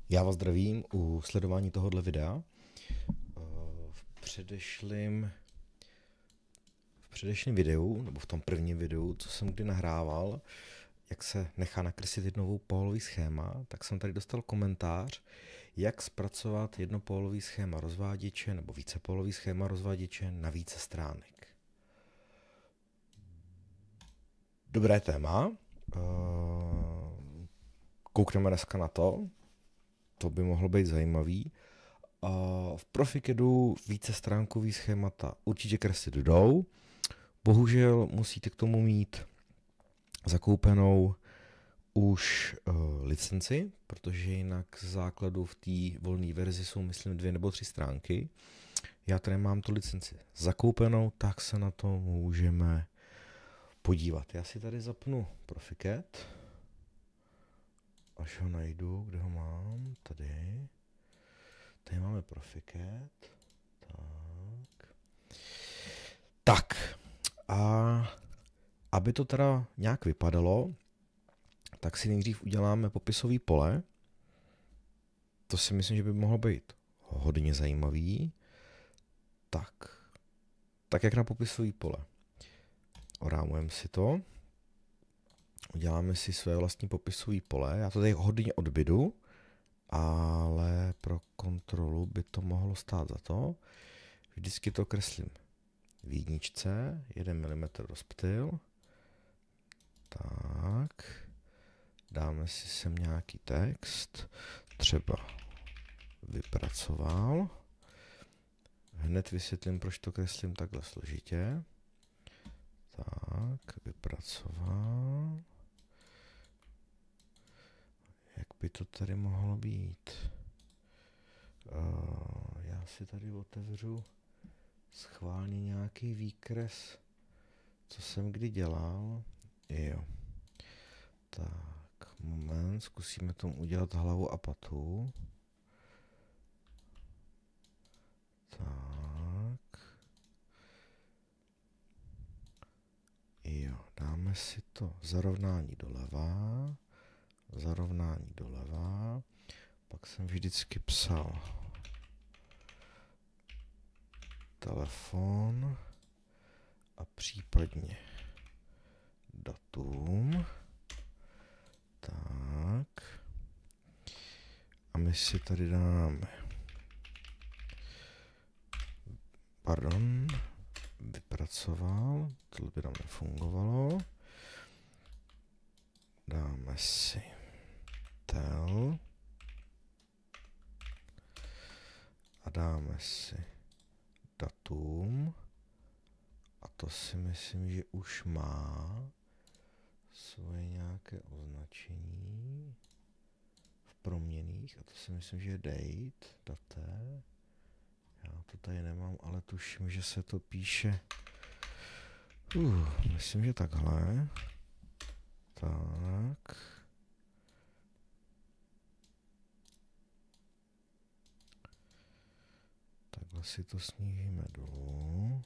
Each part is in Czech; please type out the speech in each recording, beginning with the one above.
Já vás zdravím u sledování tohohle videa. V předešlém videu, nebo v tom prvním videu, co jsem kdy nahrával, jak se nechá nakreslit jednovou pólový schéma, tak jsem tady dostal komentář, jak zpracovat jednopólový schéma rozváděče nebo vícepólový schéma rozváděče na více stránek. Dobré téma. Koukneme dneska na to. To by mohlo být zajímavý. V Proficedu vícestránkový schémata určitě kreslit jdou. Bohužel musíte k tomu mít zakoupenou už licenci, protože jinak z základu v té volné verzi jsou, myslím, 2 nebo 3 stránky. Já tady mám tu licenci zakoupenou, tak se na to můžeme podívat. Já si tady zapnu Proficet, až ho najdu, kde ho mám, tady. Tady máme Proficet. Tak. A aby to teda nějak vypadalo, tak si nejdřív uděláme popisový pole. To si myslím, že by mohlo být hodně zajímavý. Tak jak na popisový pole. Orámujeme si to. Uděláme si své vlastní popisový pole. Já to tady hodně odbydu, ale pro kontrolu by to mohlo stát za to. Vždycky to kreslím v jedničce, 1 mm rozptyl. Tak. Dáme si sem nějaký text, třeba vypracoval. Hned vysvětlím, proč to kreslím takhle složitě. Tak, vypracoval. Jak by to tady mohlo být? Já si tady otevřu schválně nějaký výkres, co jsem kdy dělal. Jo. Tak, moment, zkusíme tomu udělat hlavu a patu. Tak. Jo, dáme si to zarovnání doleva, pak jsem vždycky psal telefon a případně datum. Tak. A my si tady dáme vypracoval, tohle by nám nefungovalo. Dáme si tel a dáme si datum a to si myslím, že už má svoje nějaké označení v proměnných a to si myslím, že je daté. Já to tady nemám, ale tuším, že se to píše. Myslím, že takhle. Tak. Takhle si to snížíme dolů.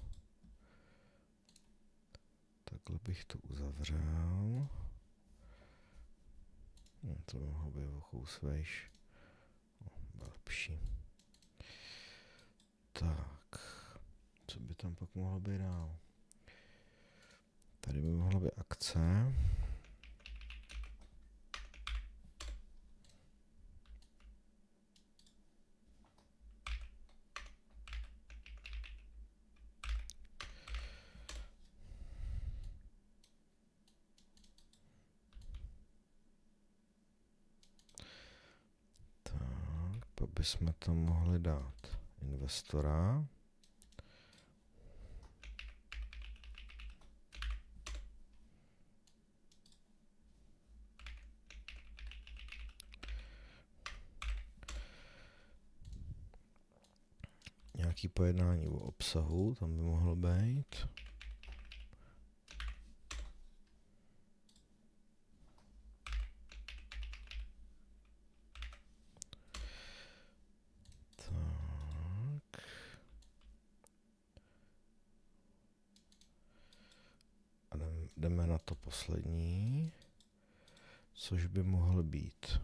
Takhle bych to uzavřel. To by mohlo být o kousek vejš. Lepší. Tak, co by tam pak mohlo být dál? Tady by mohla být akce. Tak, pak bychom tam mohli dát investora. Nějaký pojednání o obsahu, tam by mohlo být. Tak. A jdeme na to poslední, což by mohl být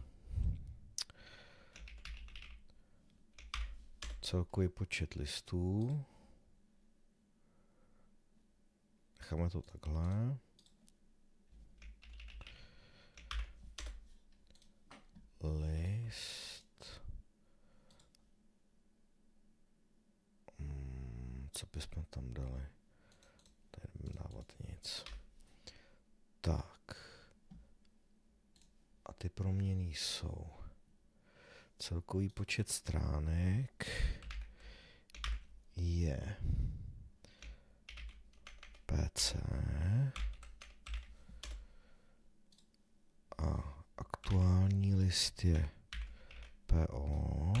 celkový počet listů. Necháme to takhle. List. Co bychom tam dali? Tady nebudeme dávat nic. Tak. A ty proměny jsou celkový počet stránek je PC a aktuální list je PO.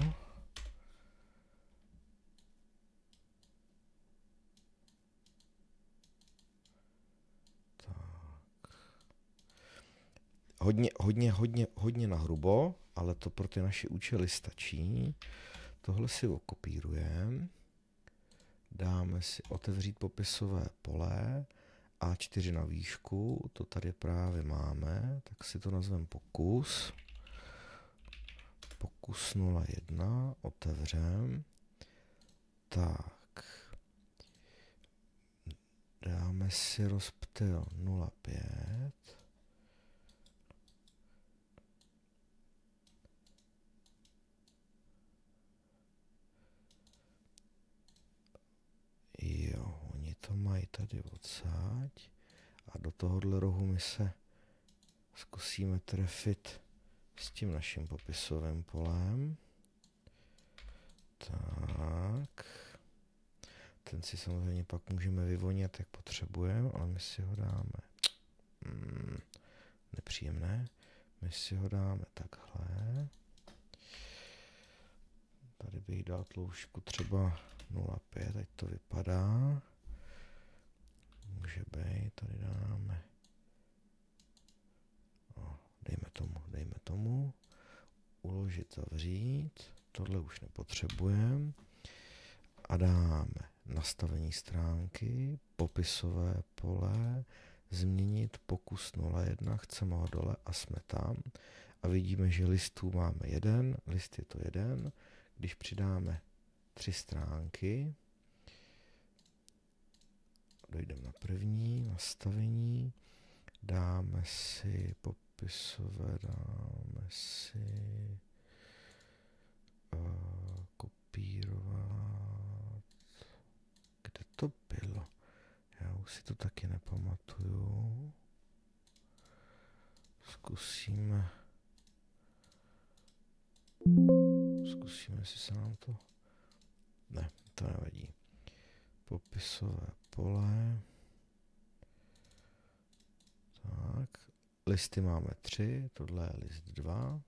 Hodně nahrubo, ale to pro ty naše účely stačí. Tohle si okopírujeme. Dáme si otevřít popisové pole. A4 na výšku, to tady právě máme, tak si to nazveme pokus. Pokus 01, otevřem. Tak. Dáme si rozptyl 0,5. Jo, oni to mají tady odsáď a do tohohle rohu my se zkusíme trefit s tím naším popisovým polem. Tak. Ten si samozřejmě pak můžeme vyvonit, jak potřebujeme, ale my si ho dáme. Nepříjemné. My si ho dáme takhle. Tady bych dal tloušťku třeba 0,5, ať to vypadá. Může být, tady dáme. Dejme tomu. Uložit, zavřít. Tohle už nepotřebujeme. A dáme nastavení stránky, popisové pole, změnit pokus 01, chceme ho dole a jsme tam. A vidíme, že listů máme 1, list je to 1. Když přidáme 3 stránky, dojdeme na první, nastavení, dáme si popisové, dáme si kopírovat, kde to bylo, já už si to taky nepamatuju, zkusíme, jestli se nám to, ne, to nevadí, popisové pole, tak, listy máme 3, tohle je list 2,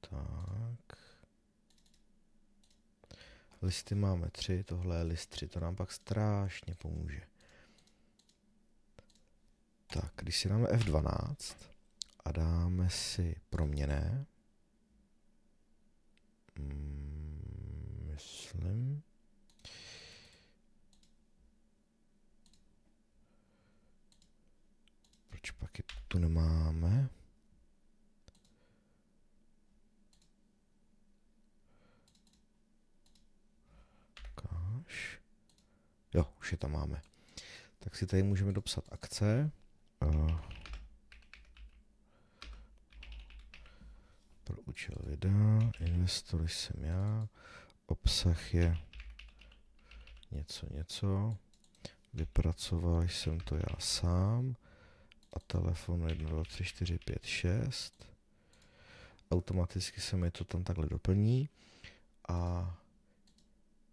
tak, listy máme 3, tohle je list 3, to nám pak strašně pomůže. Tak, když si dáme F12 a dáme si proměnné, myslím, proč pak je tu nemáme? Ukáž. Jo, už je tam máme. Tak si tady můžeme dopsat akce. Pro účel videa, investor jsem já, obsah je něco, vypracoval jsem to já sám a telefon 1, 2, 3, 4, 5, 6. Automaticky se mi to tam takhle doplní a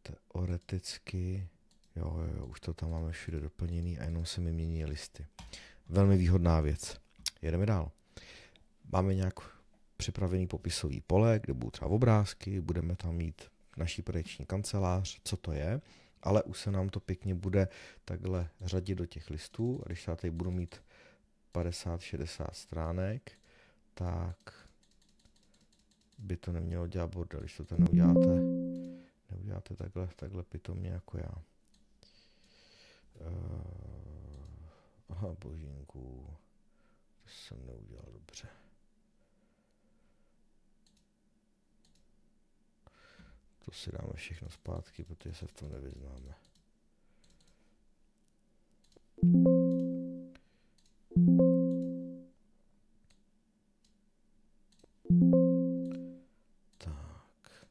teoreticky, jo, už to tam máme všude doplněný a jenom se mi mění listy. Velmi výhodná věc. Jedeme dál. Máme nějak připravený popisový pole, kde budou třeba obrázky, budeme tam mít naší projekční kancelář, co to je, ale už se nám to pěkně bude takhle řadit do těch listů a když já tady budu mít 50-60 stránek, tak by to nemělo dělat bordel, když to tam neuděláte takhle pitomně jako já. Aha, božínku, to jsem neudělal dobře. To si dáme všechno zpátky, protože se v tom nevyznáme. Tak.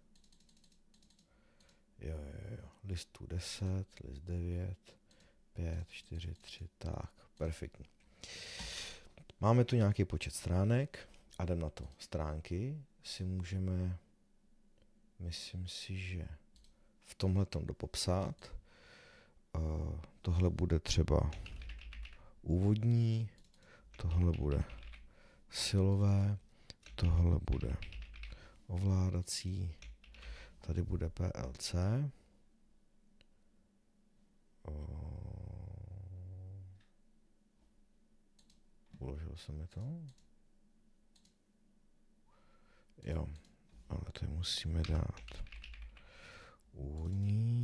Jo. Listů 10, list 9, 5, 4, 3, tak, perfektní. Máme tu nějaký počet stránek a jdem na to. Stránky si můžeme, myslím si, že v tomhletom dopopsat. Tohle bude třeba úvodní, tohle bude silové, tohle bude ovládací, tady bude PLC. Uložil jsem mi to? Jo, ale tady musíme dát úvodní,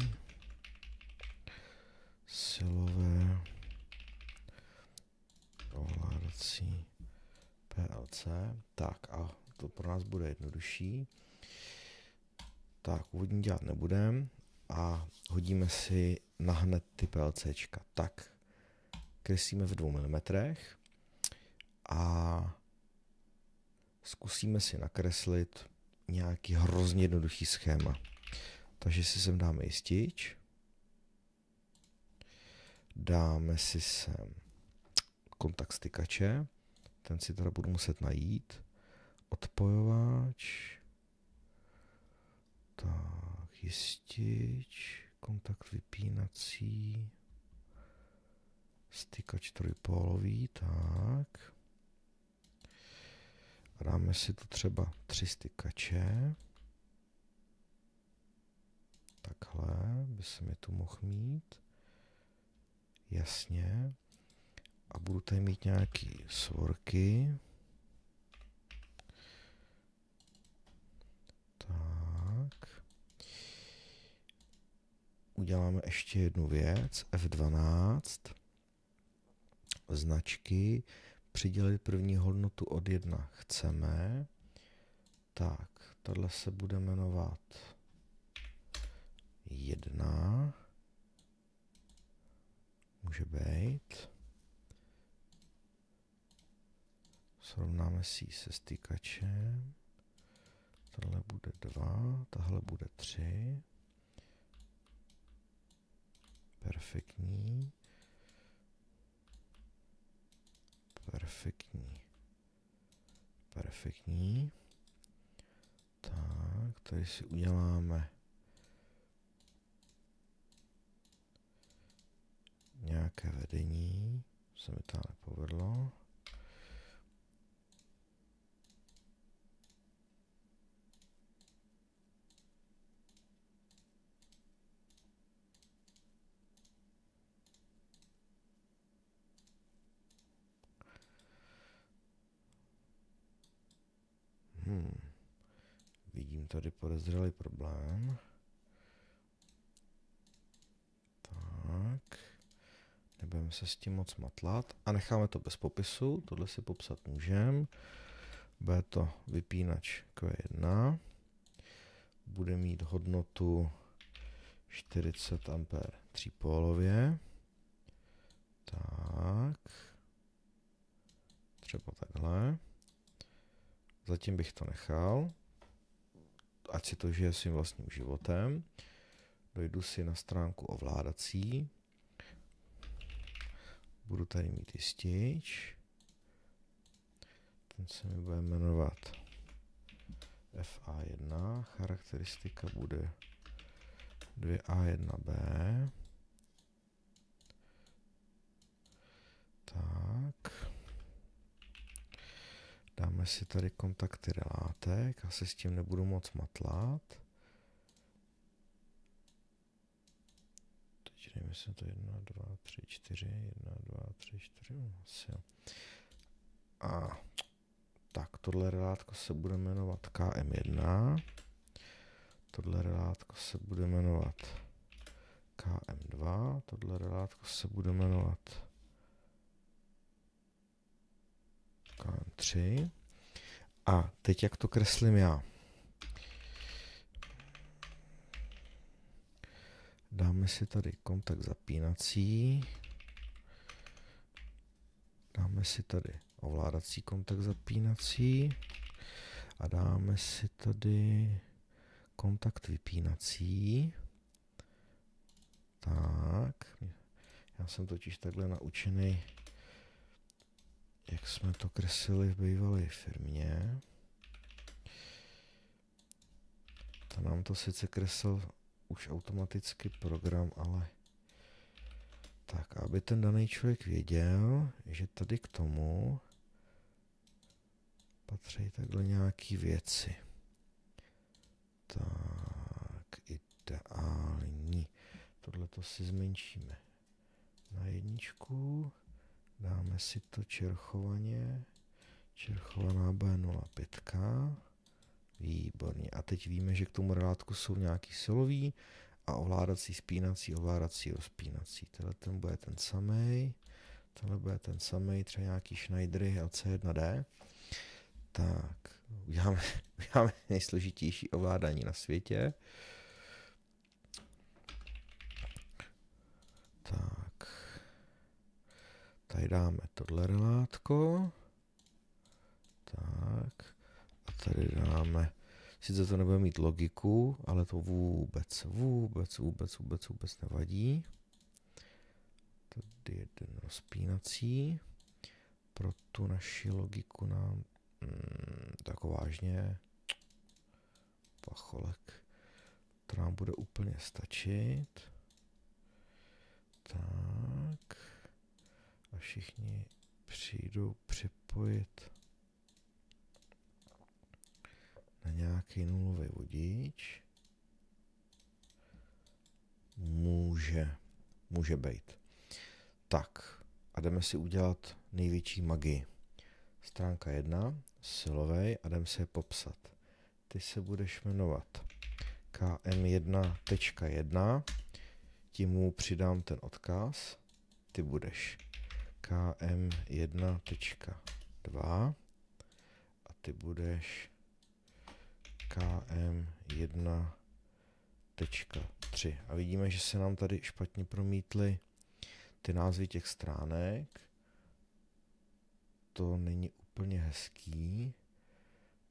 silové, ovládací, PLC. Tak a to pro nás bude jednodušší. Tak, úvodní dělat nebudem a hodíme si nahned ty PLCčka. Tak, kreslíme v 2 mm a zkusíme si nakreslit nějaký hrozně jednoduchý schéma. Takže si sem dáme jistič. Dáme si sem kontakt stykače. Ten si teda budu muset najít. Odpojovač. Tak, jistič. Kontakt vypínací. Stykač trojpólový. Tak. A dáme si tu třeba 3 stykače. Takhle by se mi tu mohl mít. Jasně. A budu tady mít nějaký svorky. Tak. Uděláme ještě jednu věc. F12. Značky. Přidělit první hodnotu od 1 chceme. Tak, tohle se bude jmenovat 1. Může být. Srovnáme si ji se stykačem. Tohle bude 2, tahle bude 3. Perfektní. Perfektní. Perfektní. Tak, tady si uděláme nějaké vedení. Se mi to nepovedlo. Vidím tady podezřelý problém. Tak. Nebudeme se s tím moc matlat. A necháme to bez popisu. Tohle si popsat můžeme. Bude to vypínač Q1. Bude mít hodnotu 40 A třípólově. Tak. Třeba takhle. Zatím bych to nechal. Ať si to žije svým vlastním životem. Dojdu si na stránku ovládací. Budu tady mít jistič. Ten se mi bude jmenovat FA1. Charakteristika bude 2A1B. Tak. Dáme si tady kontakty relátek. Asi s tím nebudu moc matlat. Teď nevím, jestli to 1, 2, 3, 4, 1, 2, 3, 4, asi jo. A tak, tohle relátko se bude jmenovat KM1. Tohle relátko se bude jmenovat KM2. Tohle relátko se bude jmenovat KM3. A teď jak to kreslím já? Dáme si tady kontakt zapínací. Dáme si tady ovládací kontakt zapínací. A dáme si tady kontakt vypínací. Tak. Já jsem totiž takhle naučený, jak jsme to kreslili v bývalé firmě. To nám to sice kreslil už automaticky program, ale tak, aby ten daný člověk věděl, že tady k tomu patří takhle nějaký věci. Tak, ideální. Tohle to si zmenšíme na 1. Dáme si to čerchovaně. Čerchovaná B05. Výborně. A teď víme, že k tomu relátku jsou nějaký silový a ovládací, spínací, ovládací, rozpínací. Tenhle ten bude ten samej. Tenhle bude ten samej, třeba nějaký Schneidery LC1D. Tak, uděláme nejsložitější ovládání na světě. Tak, tady dáme tohle relátko. Tak, a tady dáme, sice to nebude mít logiku, ale to vůbec nevadí. Tady jeden rozpínací. Pro tu naši logiku nám tak vážně pacholek. To nám bude úplně stačit. Tak. A všichni přijdou připojit na nějaký nulový vodič. Může být. Tak. A jdeme si udělat největší magii. Stránka 1, silovej, a jdeme si je popsat. Ty se budeš jmenovat KM1.1, tím mu přidám ten odkaz. Ty budeš KM1.2 a ty budeš KM1.3. A vidíme, že se nám tady špatně promítly ty názvy těch stránek. To není úplně hezký.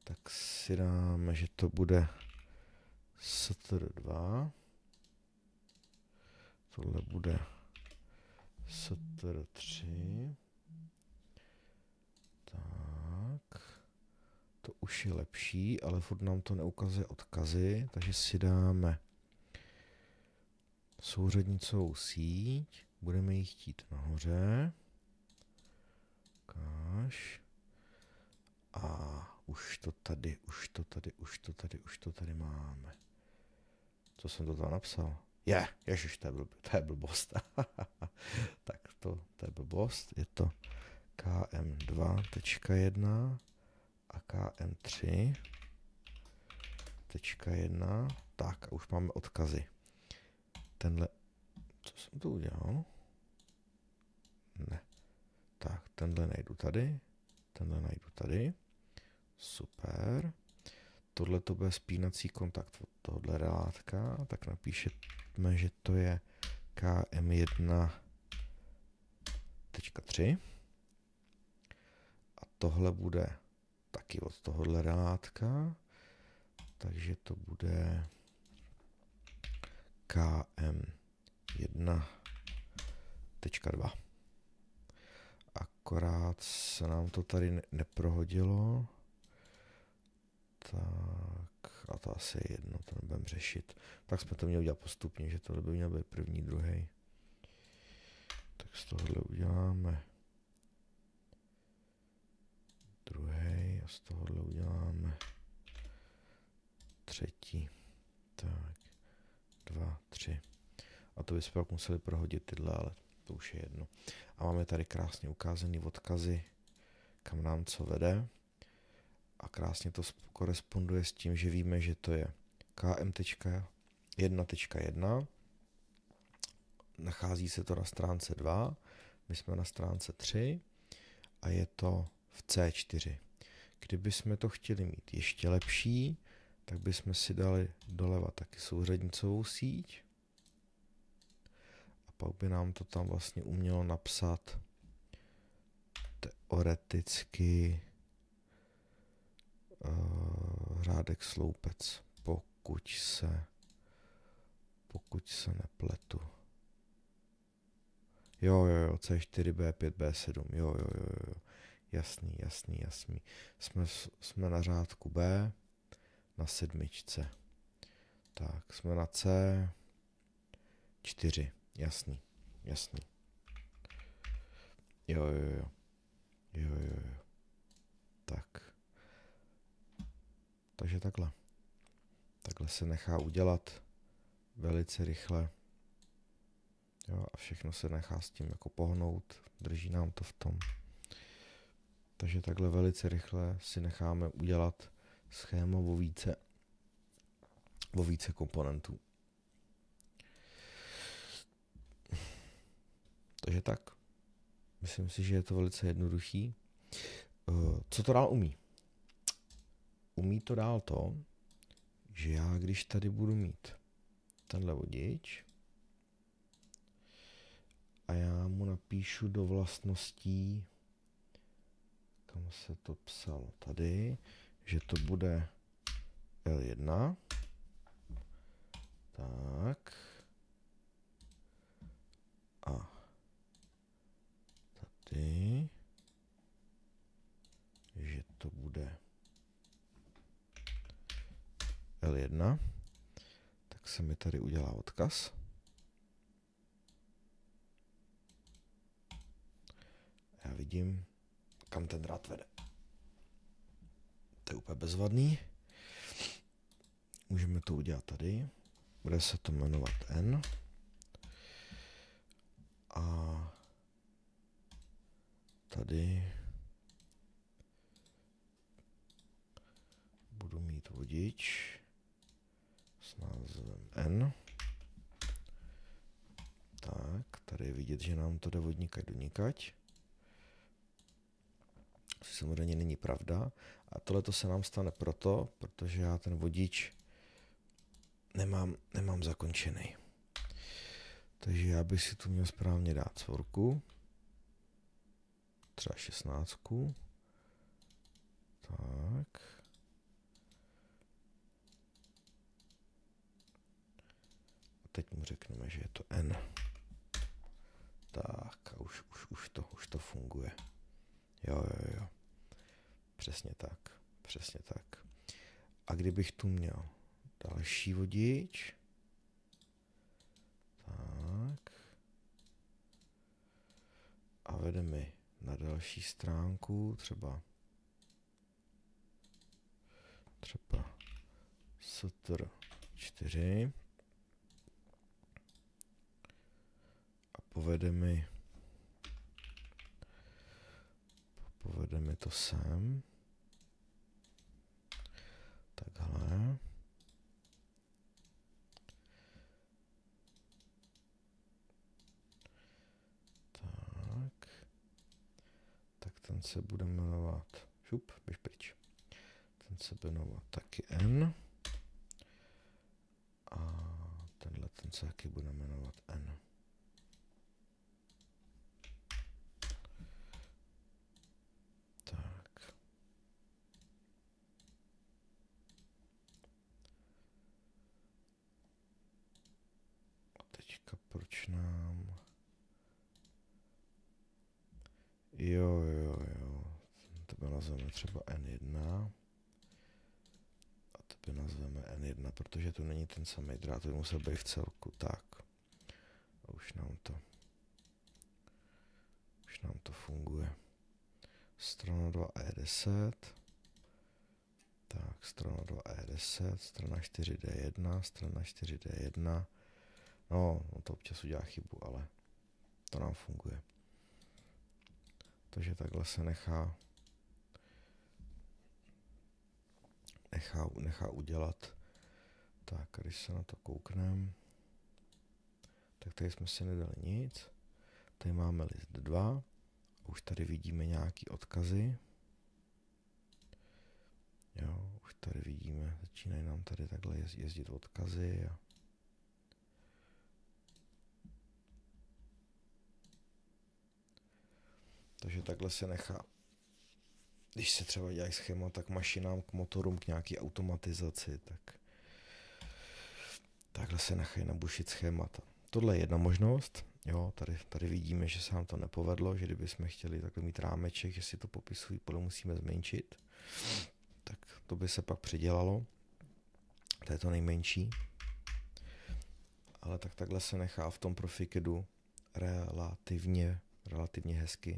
Tak si dáme, že to bude STR2. Tohle bude STR3. Tak. To už je lepší, ale furt nám to neukazuje odkazy, takže si dáme souřadnicovou síť. Budeme ji chtít nahoře. Ukáž. A už to tady máme. Co jsem to tam napsal? Ježiš, to je blbost. Tak to je blbost. Je to KM2.1 a KM3.1. Tak a už máme odkazy. Tenhle, co jsem to udělal? Ne. Tak, tenhle najdu tady. Tenhle najdu tady. Super. Tohle to bude spínací kontakt od tohohle relátka. Tak napíšeme, že to je KM1.3. A tohle bude taky od tohohle relátka. Takže to bude KM1.2. Akorát se nám to tady neprohodilo. Tak, a to asi je jedno, to nebudeme řešit. Tak jsme to měli udělat postupně, že tohle by měl být první, druhý. Tak z tohohle uděláme druhý a z tohohle uděláme třetí. Tak, 2, 3. A to bychom pak museli prohodit tyhle, ale to už je jedno. A máme tady krásně ukázaný odkazy, kam nám co vede. A krásně to koresponduje s tím, že víme, že to je KM1.1. Nachází se to na stránce 2, my jsme na stránce 3 a je to v C4. Kdyby jsme to chtěli mít ještě lepší, tak bychom si dali doleva taky souřadnicovou síť. pak by nám to tam vlastně umělo napsat teoreticky řádek sloupec, pokud se nepletu. Jo, C4, B5, B7, jo. Jasný. Jsme na řádku B, na 7. Tak, jsme na C4, jasný. Jo. Tak. Takže takhle. Takhle se nechá udělat velice rychle. Jo, a všechno se nechá s tím jako pohnout, drží nám to v tom. Takže takhle velice rychle si necháme udělat schéma o více komponentů. Takže tak. Myslím si, že je to velice jednoduchý. Co to dál umí? Umí to dál to, že já když tady budu mít tenhle vodič a já mu napíšu do vlastností, kam se to psalo tady, že to bude L1, tak a tady, že to bude L1, tak se mi tady udělá odkaz. Já vidím, kam ten drát vede. To je úplně bezvadný. Můžeme to udělat tady. Bude se to jmenovat N. A tady budu mít vodič s názvem N. Tak, tady je vidět, že nám to jde od nikať do nikať. Což samozřejmě není pravda. A tohle to se nám stane protože já ten vodič nemám zakončený. Takže já bych si tu měl správně dát svorku. Třeba 16. Tak. A teď mu řekneme, že je to N. Tak a už to funguje. Jo. Přesně tak. A kdybych tu měl další vodič, tak, a vede mi na další stránku, třeba Str 4 a povede mi to sem. Takhle. Tak ten se bude jmenovat, běž pryč. Ten se bude jmenovat taky N. A tenhle ten se taky bude jmenovat N. Tak. A teďka proč nám... Jo. Tebe nazveme třeba N1. A tebe nazveme N1, protože to není ten samý drát, to by musel být v celku. Tak. A už nám to funguje. Strana 2 E10. Tak, strana 2 E10, strana 4 D1, strana 4 D1. No, to občas udělá chybu, ale to nám funguje. Takže takhle se nechá udělat. Tak, a když se na to koukneme, tak tady jsme si nedali nic. Tady máme list 2. Už tady vidíme nějaký odkazy. Jo, už tady vidíme, začínají nám tady takhle jezdit odkazy. Takže takhle se nechá. Když se třeba dělají schémata k mašinám, k motorům, k nějaký automatizaci, tak takhle se nechají nabušit schémata. Tohle je jedna možnost. Jo, tady vidíme, že se nám to nepovedlo, že kdybychom chtěli takhle mít rámeček, že si to popisují, podle musíme zmenšit. Tak to by se pak předělalo. To je to nejmenší. Ale takhle se nechá v tom Proficedu relativně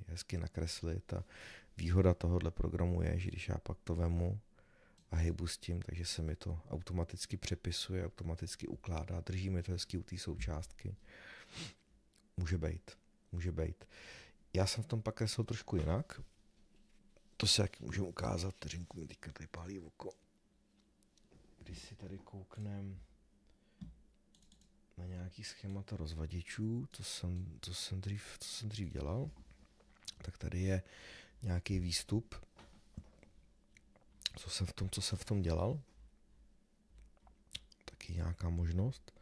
hezky nakreslit. A výhoda tohohle programu je, že když já pak to vemu a hejbu s tím, takže se mi to automaticky přepisuje, automaticky ukládá, drží mi to hezky u té součástky. Může být. Já jsem v tom pak kreslil trošku jinak. To se jak můžeme ukázat, vteřinku mi teďka tady pálí oko. Když si tady kouknem na nějaký schémata rozvaděčů, co jsem dřív dělal, tak tady je nějaký výstup, co jsem v tom dělal. Taky nějaká možnost.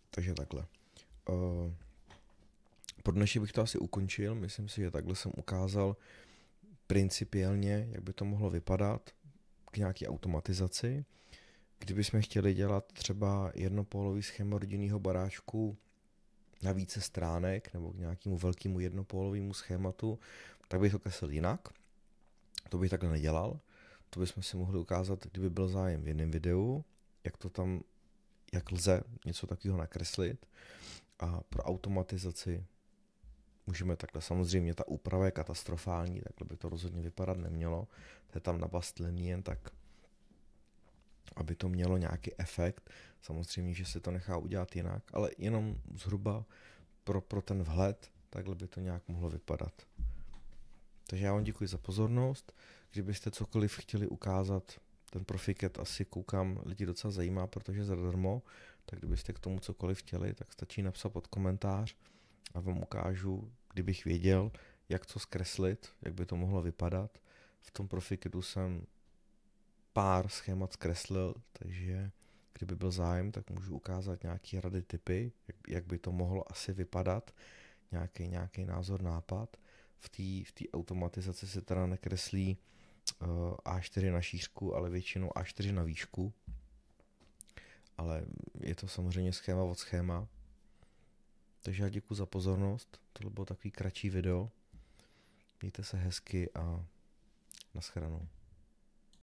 Takže takhle. Pro dnešek bych to asi ukončil. Myslím si, že takhle jsem ukázal principiálně, jak by to mohlo vypadat k nějaké automatizaci. Kdybychom chtěli dělat třeba jednopólový schéma rodinného baráčku na více stránek nebo k nějakému velkému jednopólovému schématu, tak bych to kreslil jinak. To bych takhle nedělal. To bychom si mohli ukázat, kdyby byl zájem v jiném videu, jak lze něco takového nakreslit. A pro automatizaci můžeme takhle. Samozřejmě ta úprava je katastrofální, takhle by to rozhodně vypadat nemělo. To je tam nabastlený jen tak, aby to mělo nějaký efekt. Samozřejmě, že se to nechá udělat jinak, ale jenom zhruba pro ten vhled, takhle by to nějak mohlo vypadat. Takže já vám děkuji za pozornost. Kdybyste cokoliv chtěli ukázat, ten Proficad asi koukám, lidi docela zajímá, protože je zadarmo, tak kdybyste k tomu cokoliv chtěli, tak stačí napsat pod komentář a vám ukážu, kdybych věděl, jak to zkreslit, jak by to mohlo vypadat. V tom Proficadu jsem pár schémat zkreslil, takže kdyby byl zájem, tak můžu ukázat nějaké rady, tipy, jak by to mohlo asi vypadat, nějaký názor, nápad. V té automatizaci se teda nekreslí A4 na šířku, ale většinou A4 na výšku. Ale je to samozřejmě schéma od schéma. Takže já děkuji za pozornost. Tohle bylo takový kratší video. Mějte se hezky a nashledanou.